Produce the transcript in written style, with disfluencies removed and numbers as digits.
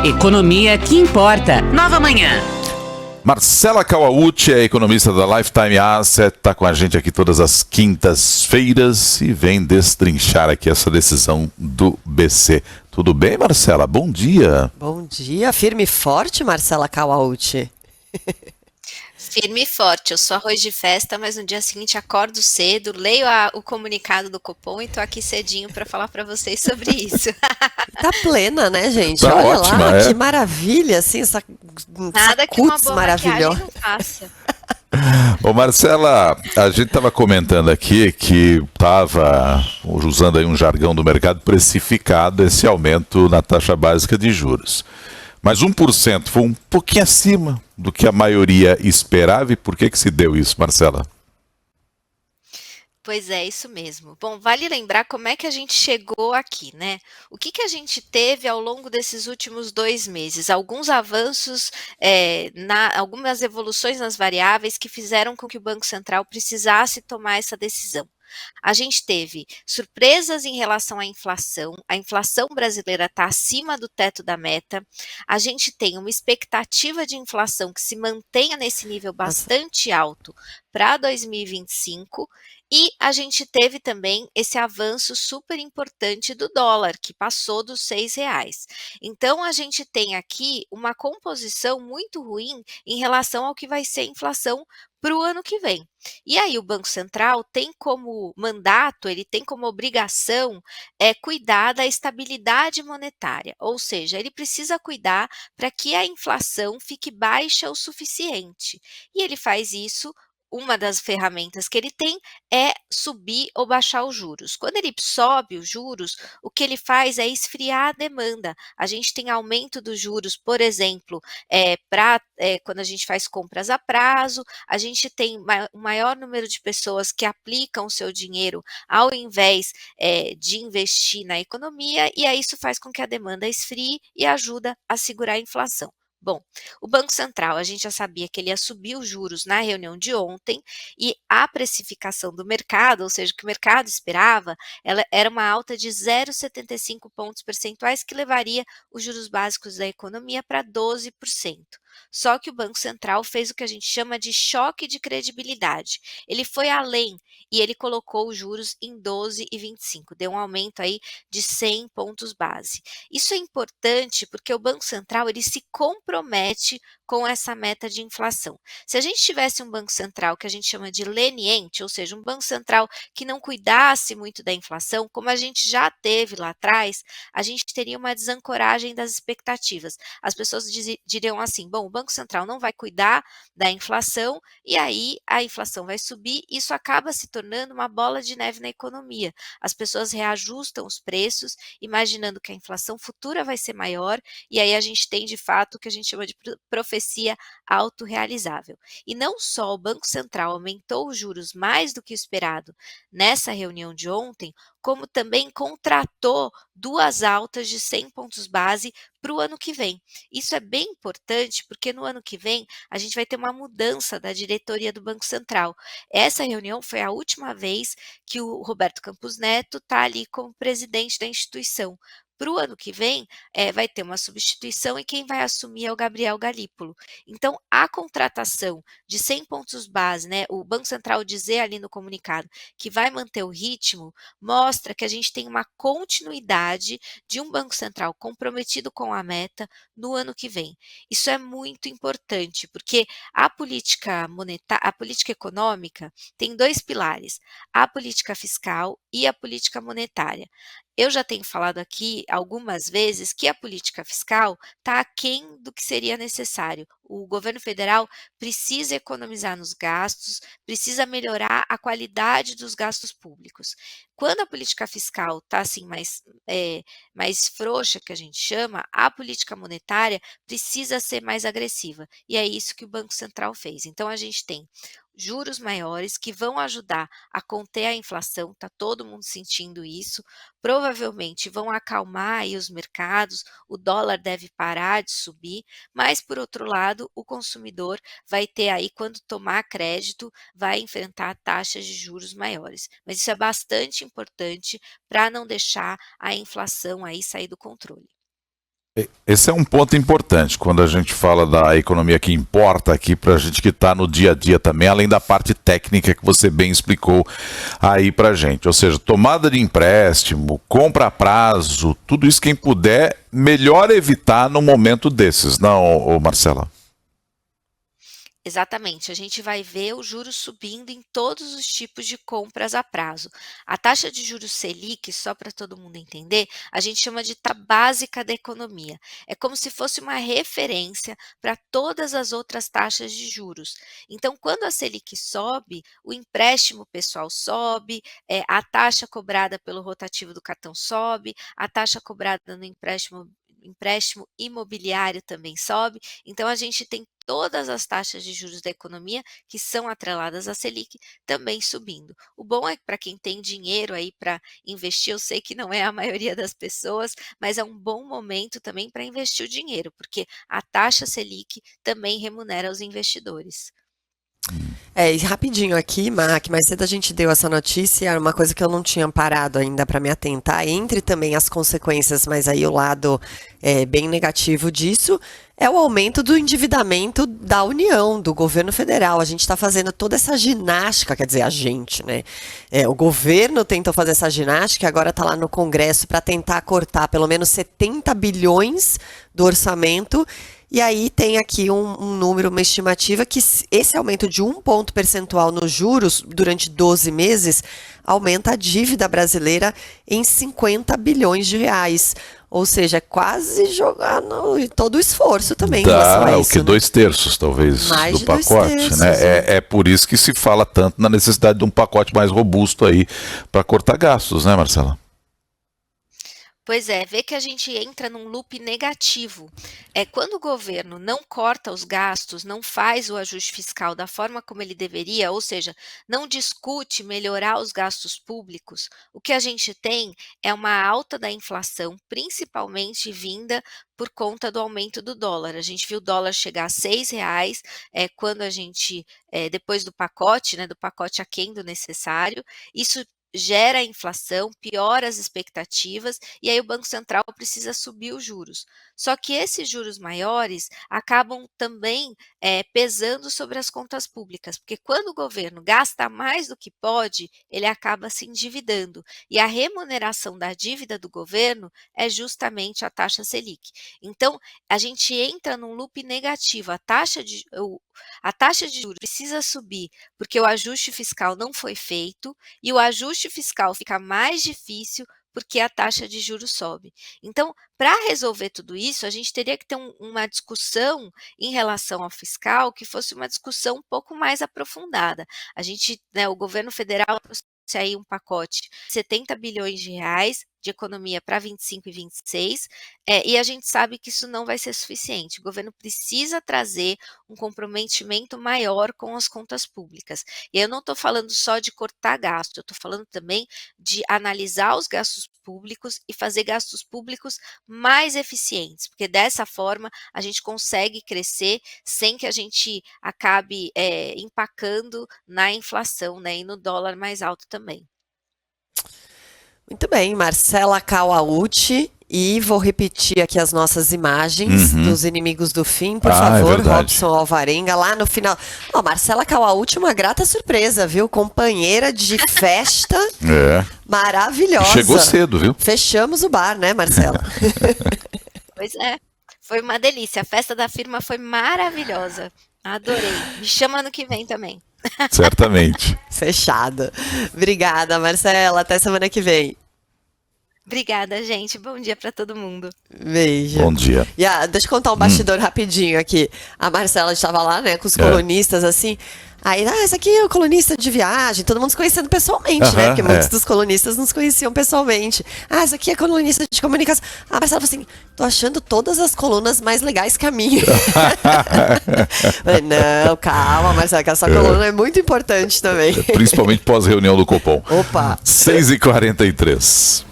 Economia que importa. Nova Manhã. Marcela Kawauchi é economista da Lifetime Asset, está com a gente aqui todas as quintas-feiras e vem destrinchar aqui essa decisão do BC. Tudo bem, Marcela? Bom dia. Bom dia, firme e forte, Marcela Kawauchi. Firme e forte, eu sou arroz de festa, mas no dia seguinte acordo cedo, leio o comunicado do Copom e tô aqui cedinho para falar para vocês sobre isso. Tá plena, né, gente? Tá Olha ótima, lá, é. Que maravilha, assim, Nada que uma cutis boa maravilhosa. maquiagem não faça. Ô Marcela, a gente estava comentando aqui que estava, usando aí um jargão do mercado, precificado esse aumento na taxa básica de juros. Mas 1% foi um pouquinho acima do que a maioria esperava. E por que se deu isso, Marcela? Pois é, isso mesmo. Bom, vale lembrar como é que a gente chegou aqui, né? O que a gente teve ao longo desses últimos 2 meses? Alguns avanços, algumas evoluções nas variáveis que fizeram com que o Banco Central precisasse tomar essa decisão. A gente teve surpresas em relação à inflação, a inflação brasileira está acima do teto da meta, a gente tem uma expectativa de inflação que se mantenha nesse nível bastante alto para 2025, e a gente teve também esse avanço super importante do dólar, que passou dos R$ 6. Então, a gente tem aqui uma composição muito ruim em relação ao que vai ser a inflação para o ano que vem. E aí o Banco Central tem como mandato, ele tem como obrigação cuidar da estabilidade monetária, ou seja, ele precisa cuidar para que a inflação fique baixa o suficiente. E ele faz isso. Uma das ferramentas que ele tem é subir ou baixar os juros. Quando ele sobe os juros, o que ele faz é esfriar a demanda. A gente tem aumento dos juros, por exemplo, quando a gente faz compras a prazo, a gente tem um maior número de pessoas que aplicam o seu dinheiro ao invés de investir na economia, e aí isso faz com que a demanda esfrie e ajuda a segurar a inflação. Bom, o Banco Central, a gente já sabia que ele ia subir os juros na reunião de ontem, e a precificação do mercado, ou seja, o que o mercado esperava, ela era uma alta de 0,75 pontos percentuais, que levaria os juros básicos da economia para 12%. Só que o Banco Central fez o que a gente chama de choque de credibilidade. Ele foi além e ele colocou os juros em 12,25, deu um aumento aí de 100 pontos base. Isso é importante porque o Banco Central ele se compromete com essa meta de inflação. Se a gente tivesse um Banco Central que a gente chama de leniente, ou seja, um Banco Central que não cuidasse muito da inflação, como a gente já teve lá atrás, a gente teria uma desancoragem das expectativas. As pessoas diriam assim: bom, o Banco Central não vai cuidar da inflação e aí a inflação vai subir, e isso acaba se tornando uma bola de neve na economia. As pessoas reajustam os preços, imaginando que a inflação futura vai ser maior, e aí a gente tem de fato o que a gente chama de profecia autorrealizável. E não só o Banco Central aumentou os juros mais do que o esperado nessa reunião de ontem, como também contratou 2 altas de 100 pontos base para o ano que vem. Isso é bem importante porque no ano que vem a gente vai ter uma mudança da diretoria do Banco Central. Essa reunião foi a última vez que o Roberto Campos Neto está ali como presidente da instituição. Para o ano que vem, vai ter uma substituição e quem vai assumir é o Gabriel Galípolo. Então, a contratação de 100 pontos base, né, o Banco Central dizer ali no comunicado que vai manter o ritmo, mostra que a gente tem uma continuidade de um Banco Central comprometido com a meta no ano que vem. Isso é muito importante, porque a política monetária, a política econômica tem 2 pilares: a política fiscal e a política monetária. Eu já tenho falado aqui algumas vezes que a política fiscal está aquém do que seria necessário. O governo federal precisa economizar nos gastos, precisa melhorar a qualidade dos gastos públicos. Quando a política fiscal está assim mais frouxa, que a gente chama, a política monetária precisa ser mais agressiva. E é isso que o Banco Central fez. Então a gente tem juros maiores que vão ajudar a conter a inflação, está todo mundo sentindo isso, provavelmente vão acalmar aí os mercados, o dólar deve parar de subir, mas por outro lado, o consumidor vai ter aí, quando tomar crédito, vai enfrentar taxas de juros maiores. Mas isso é bastante importante para não deixar a inflação aí sair do controle. Esse é um ponto importante quando a gente fala da economia que importa aqui para a gente que está no dia a dia também, além da parte técnica que você bem explicou aí para a gente. Ou seja, tomada de empréstimo, compra a prazo, tudo isso quem puder, melhor evitar num momento desses, não, ô Marcela? Exatamente, a gente vai ver o juros subindo em todos os tipos de compras a prazo. A taxa de juros Selic, só para todo mundo entender, a gente chama de taxa básica da economia. É como se fosse uma referência para todas as outras taxas de juros. Então, quando a Selic sobe, o empréstimo pessoal sobe, a taxa cobrada pelo rotativo do cartão sobe, a taxa cobrada no empréstimo imobiliário também sobe. Então, a gente tem todas as taxas de juros da economia que são atreladas à Selic também subindo. O bom é que para quem tem dinheiro aí para investir, eu sei que não é a maioria das pessoas, mas é um bom momento também para investir o dinheiro, porque a taxa Selic também remunera os investidores. E rapidinho aqui, Mac, mais cedo a gente deu essa notícia, era uma coisa que eu não tinha parado ainda para me atentar, entre também as consequências, mas aí o lado bem negativo disso, é o aumento do endividamento da União, do governo federal. A gente está fazendo toda essa ginástica, quer dizer, a gente, né? O governo tentou fazer essa ginástica, agora está lá no Congresso para tentar cortar pelo menos 70 bilhões do orçamento. E aí tem aqui um número, uma estimativa que esse aumento de 1 ponto percentual nos juros durante 12 meses aumenta a dívida brasileira em 50 bilhões de reais. Ou seja, é quase jogar todo o esforço também. Dá o que 2/3, talvez, mais do pacote, né? É por isso que se fala tanto na necessidade de um pacote mais robusto aí para cortar gastos, né, Marcela? Pois é, vê que a gente entra num loop negativo. Quando o governo não corta os gastos, não faz o ajuste fiscal da forma como ele deveria, ou seja, não discute melhorar os gastos públicos, o que a gente tem é uma alta da inflação, principalmente vinda por conta do aumento do dólar. A gente viu o dólar chegar a R$ 6, quando a gente, depois do pacote, né, do pacote aquém do necessário, isso gera inflação, piora as expectativas e aí o Banco Central precisa subir os juros. Só que esses juros maiores acabam também pesando sobre as contas públicas, porque quando o governo gasta mais do que pode, ele acaba se endividando. E a remuneração da dívida do governo é justamente a taxa Selic. Então, a gente entra num loop negativo. A taxa de juros precisa subir porque o ajuste fiscal não foi feito e o ajuste fiscal fica mais difícil porque a taxa de juros sobe. Então, para resolver tudo isso, a gente teria que ter uma discussão em relação ao fiscal que fosse uma discussão um pouco mais aprofundada. A gente, né, o governo federal trouxe aí um pacote de 70 bilhões de reais de economia para 25 e 26, e a gente sabe que isso não vai ser suficiente. O governo precisa trazer um comprometimento maior com as contas públicas. E eu não estou falando só de cortar gasto, eu estou falando também de analisar os gastos públicos e fazer gastos públicos mais eficientes, porque dessa forma a gente consegue crescer sem que a gente acabe empacando na inflação, né, e no dólar mais alto também. Muito bem, Marcela Kawauchi. E vou repetir aqui as nossas imagens dos inimigos do fim, por favor, Robson Alvarenga, lá no final. Marcela Kawauchi, uma grata surpresa, viu? Companheira de festa maravilhosa. Chegou cedo, viu? Fechamos o bar, né, Marcela? Pois é, foi uma delícia. A festa da firma foi maravilhosa. Adorei. Me chama ano que vem também. Certamente. Fechada. Obrigada, Marcela. Até semana que vem. Obrigada, gente. Bom dia para todo mundo. Beijo. Bom dia. Deixa eu contar um bastidor rapidinho aqui. A Marcela estava lá, né, com os colunistas, assim. Aí, esse aqui é o colunista de viagem, todo mundo se conhecendo pessoalmente, né? Porque muitos dos colunistas não se conheciam pessoalmente. Esse aqui é colunista de comunicação. A Marcela falou assim, tô achando todas as colunas mais legais que a minha. Não, calma, Marcela, que essa coluna é muito importante também. Principalmente pós-reunião do Copom. Opa! 6h43.